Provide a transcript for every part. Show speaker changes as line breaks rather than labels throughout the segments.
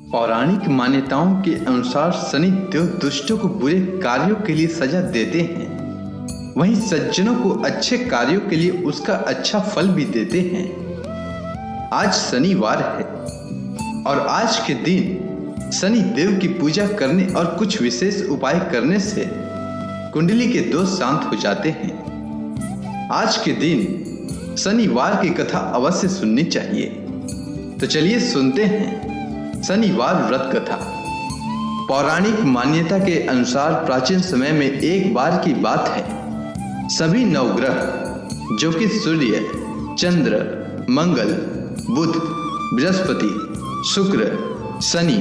पौराणिक मान्यताओं के अनुसार शनि देव दुष्टों को बुरे कार्यों के लिए सजा देते हैं, वहीं सज्जनों को अच्छे कार्यों के लिए उसका अच्छा फल भी देते हैं। आज शनिवार है और आज के दिन शनि देव की पूजा करने और कुछ विशेष उपाय करने से कुंडली के दोष शांत हो जाते हैं। आज के दिन शनिवार की कथा अवश्य सुननी चाहिए। तो चलिए सुनते हैं शनिवार व्रत कथा। पौराणिक मान्यता के अनुसार प्राचीन समय में एक बार की बात है, सभी नवग्रह जो कि सूर्य, चंद्र, मंगल, बुध, बृहस्पति, शुक्र, शनि,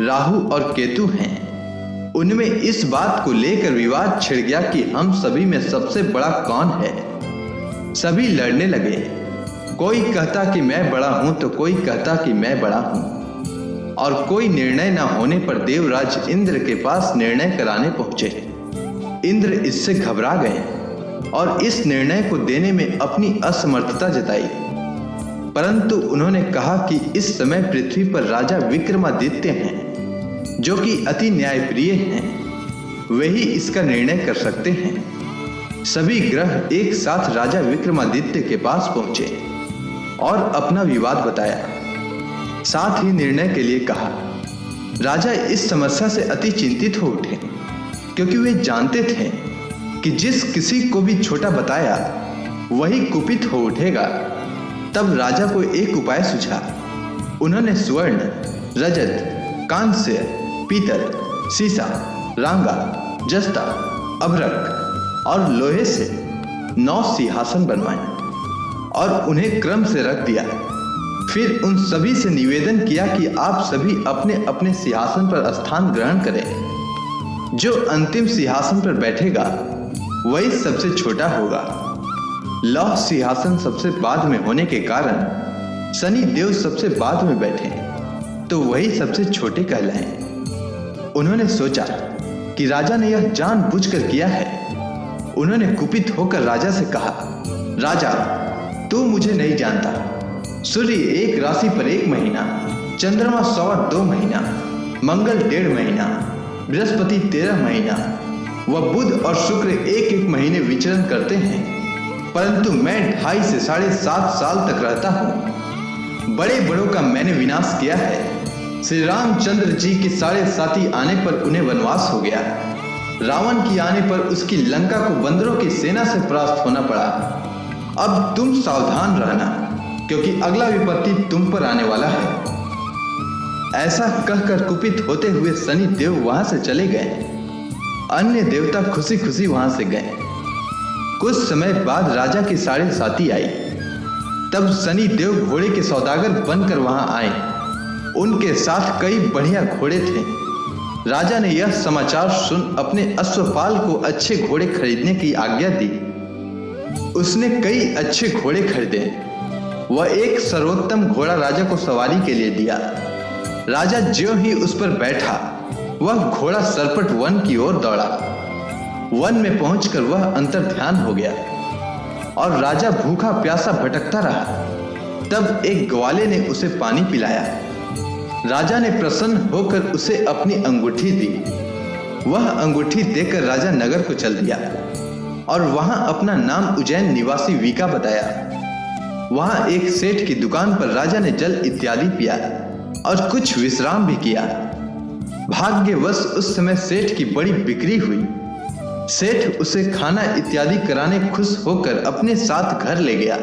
राहु और केतु हैं, उनमें इस बात को लेकर विवाद छिड़ गया कि हम सभी में सबसे बड़ा कौन है। सभी लड़ने लगे, कोई कहता कि मैं बड़ा हूं तो कोई कहता कि मैं बड़ा हूं, और कोई निर्णय न होने पर देवराज इंद्र के पास निर्णय कराने पहुंचे। इंद्र इससे घबरा गए और इस निर्णय को देने में अपनी असमर्थता जताई, परंतु उन्होंने कहा कि इस समय पृथ्वी पर राजा विक्रमादित्य हैं, जो कि अति न्यायप्रिय हैं, वही इसका निर्णय कर सकते हैं। सभी ग्रह एक साथ राजा विक्रमादित्य के पास पहुंचे और अपना विवाद बताया, साथ ही निर्णय के लिए कहा। राजा इस समस्या से अति चिंतित हो उठे, क्योंकि वे जानते थे कि जिस किसी को भी छोटा बताया वही कुपित हो उठेगा। तब राजा को एक उपाय सूझा। उन्होंने स्वर्ण, रजत, कांस्य, पीतल, सीसा, रांगा, जस्ता, अभ्रक और लोहे से 9 सिंहासन बनवाए और उन्हें क्रम से रख दिया। फिर उन सभी से निवेदन किया कि आप सभी अपने अपने सिंहासन पर स्थान ग्रहण करें। जो अंतिम सिंहासन पर बैठेगा वही सबसे छोटा होगा। लौह सिंहासन सबसे बाद में होने के कारण शनि देव सबसे बाद में बैठे तो वही सबसे छोटे कहलाएं। उन्होंने सोचा कि राजा ने यह जानबूझकर किया है। उन्होंने कुपित होकर राजा से कहा, राजा, तू मुझे नहीं जानता। सूर्य एक राशि पर 1 महीना, चंद्रमा 2.25 महीना, मंगल 1.5 महीना, बृहस्पति 13 महीना व बुध और शुक्र 1-1 महीने विचरण करते हैं, परंतु मैं 2.5 से 7.5 साल तक रहता हूँ। बड़े बड़ों का मैंने विनाश किया है। श्री रामचंद्र जी के 7.5 आने पर उन्हें वनवास हो गया। रावण की आने पर उसकी लंका को बंदरों की सेना से परास्त होना पड़ा। अब तुम सावधान रहना, क्योंकि अगला विपत्ति तुम पर आने वाला है। ऐसा कहकर कुपित होते हुए शनि देव वहां से चले गए। अन्य देवता खुशी खुशी वहां से गए। कुछ समय बाद राजा की 7.5 आई। तब शनि देव घोड़े के सौदागर बनकर वहां आए। उनके साथ कई बढ़िया घोड़े थे। राजा ने यह समाचार सुन अपने अश्वपाल को अच्छे घोड़े खरीदने की आज्ञा दी। उसने कई अच्छे घोड़े खरीदे। वह एक सर्वोत्तम घोड़ा राजा को सवारी के लिए दिया। राजा ज्यों ही उस पर बैठा, वह घोड़ा सरपट वन की ओर दौड़ा। वन में पहुंचकर वह अंतर्ध्यान हो गया और राजा भूखा प्यासा भटकता रहा। तब एक ग्वाले ने उसे पानी पिलाया। राजा ने प्रसन्न होकर उसे अपनी अंगूठी दी। वह अंगूठी देकर राजा नगर को चल दिया और वहां अपना नाम उज्जैन निवासी वीका बताया। वहां एक सेठ की दुकान पर राजा ने जल इत्यादि पिया और कुछ विश्राम भी किया। भाग्यवश उस समय सेठ की बड़ी बिक्री हुई। सेठ उसे खाना इत्यादि कराने खुश होकर अपने साथ घर ले गया।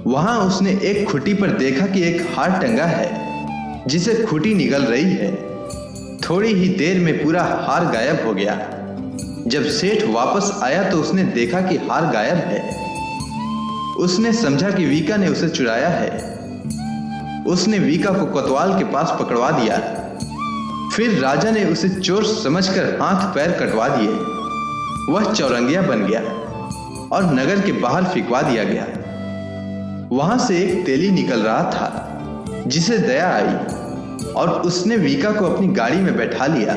वहां उसने एक खूंटी पर देखा कि एक हार टंगा है, जिसे खूंटी निगल रही है। थोड़ी ही देर में पूरा हार गायब हो गया। जब सेठ वापस आया तो उसने देखा कि हार गायब है। उसने समझा कि वीका ने उसे चुराया है। उसने वीका को कोतवाल के पास पकड़वा दिया। फिर राजा ने उसे चोर समझकर हाथ पैर कटवा दिए। वह चौरंगिया बन गया और नगर के बाहर फिकवा दिया गया। वहां से एक तेली निकल रहा था, जिसे दया आई और उसने वीका को अपनी गाड़ी में बैठा लिया।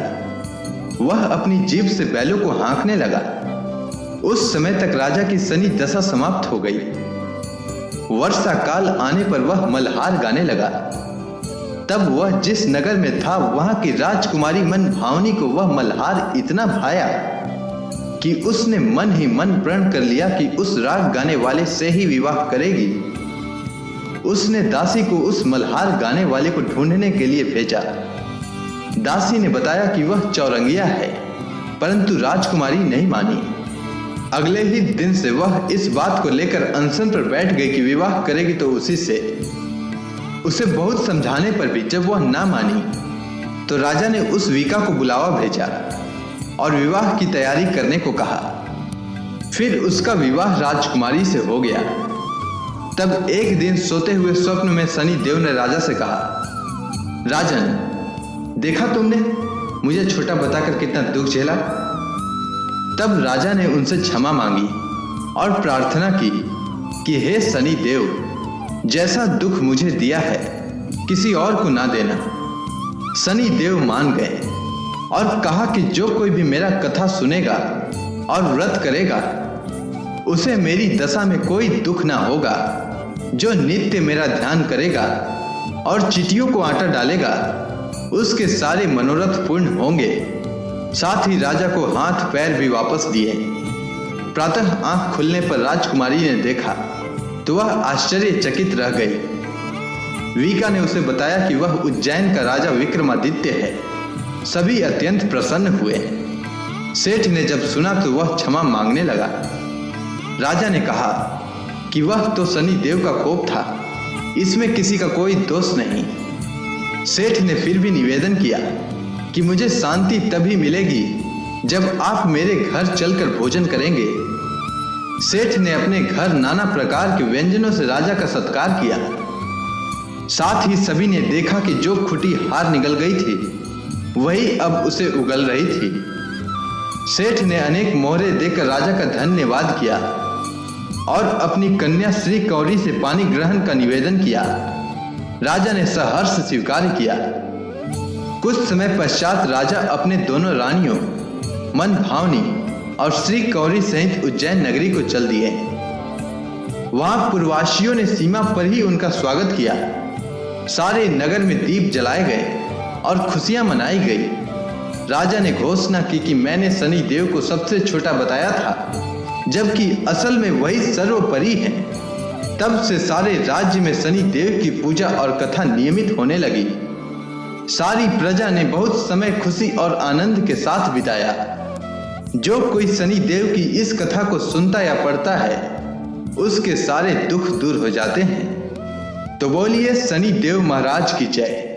वह अपनी जीभ से बैलों को हाँकने लगा। उस समय तक राजा की शनि दशा समाप्त हो गई। वर्षा काल आने पर वह मल्हार गाने लगा। तब वह जिस नगर में था वहां की राजकुमारी मन भावनी को वह मल्हार इतना भाया कि उसने मन ही मन प्रण कर लिया कि उस राग गाने वाले से ही विवाह करेगी। उसने दासी को उस मल्हार गाने वाले को ढूंढने के लिए भेजा। दासी ने बताया कि वह चौरंगिया है, परंतु राजकुमारी नहीं मानी। अगले ही दिन से वह इस बात को लेकर अनशन पर बैठ गई कि विवाह करेगी तो उसी से। उसे बहुत समझाने पर भी जब वह ना मानी तो राजा ने उस वीका को बुलावा भेजा और विवाह की तैयारी करने को कहा। फिर उसका विवाह राजकुमारी से हो गया। तब एक दिन सोते हुए स्वप्न में शनि देव ने राजा से कहा, राजन, देखा तुमने मुझे छोटा बताकर कितना दुख झेला। तब राजा ने उनसे क्षमा मांगी और प्रार्थना की कि हे शनि देव, जैसा दुख मुझे दिया है किसी और को ना देना। शनि देव मान गए और कहा कि जो कोई भी मेरा कथा सुनेगा और व्रत करेगा उसे मेरी दशा में कोई दुख ना होगा। जो नित्य मेरा ध्यान करेगा और चींटियों को आटा डालेगा उसके सारे मनोरथ पूर्ण होंगे। साथ ही राजा को हाथ पैर भी वापस दिए। प्रातः आंख खुलने पर राजकुमारी ने देखा तो वह आश्चर्यचकित रह गई। वीका ने उसे बताया कि वह उज्जैन का राजा विक्रमादित्य है। सभी अत्यंत प्रसन्न हुए। सेठ ने जब सुना तो वह क्षमा मांगने लगा। राजा ने कहा कि वह तो शनि देव का कोप था, इसमें किसी का कोई दोष नहीं। सेठ ने फिर भी निवेदन किया कि मुझे शांति तभी मिलेगी जब आप मेरे घर चलकर भोजन करेंगे। सेठ ने अपने घर नाना प्रकार के व्यंजनों से राजा का सत्कार किया। साथ ही सभी ने देखा कि जो खुटी हार निकल गई थी वही अब उसे उगल रही थी। सेठ ने अनेक मोहरे देकर राजा का धन्यवाद किया और अपनी कन्या श्री कौरी से पानी ग्रहण का निवेदन किया। राजा ने सहर्ष स्वीकार किया। कुछ समय पश्चात राजा अपने दोनों रानियों मन भावनी और श्री कौरी सहित उज्जैन नगरी को चल दिए। वहां पूर्ववासियों ने सीमा पर ही उनका स्वागत किया। सारे नगर में दीप जलाए गए और खुशियां मनाई गई। राजा ने घोषणा की कि मैंने शनि देव को सबसे छोटा बताया था, जबकि असल में वही सर्वोपरि है। तब से सारे राज्य में शनि देव की पूजा और कथा नियमित होने लगी। सारी प्रजा ने बहुत समय खुशी और आनंद के साथ बिताया। जो कोई शनि देव की इस कथा को सुनता या पढ़ता है उसके सारे दुख दूर हो जाते हैं। तो बोलिए शनि देव महाराज की जय।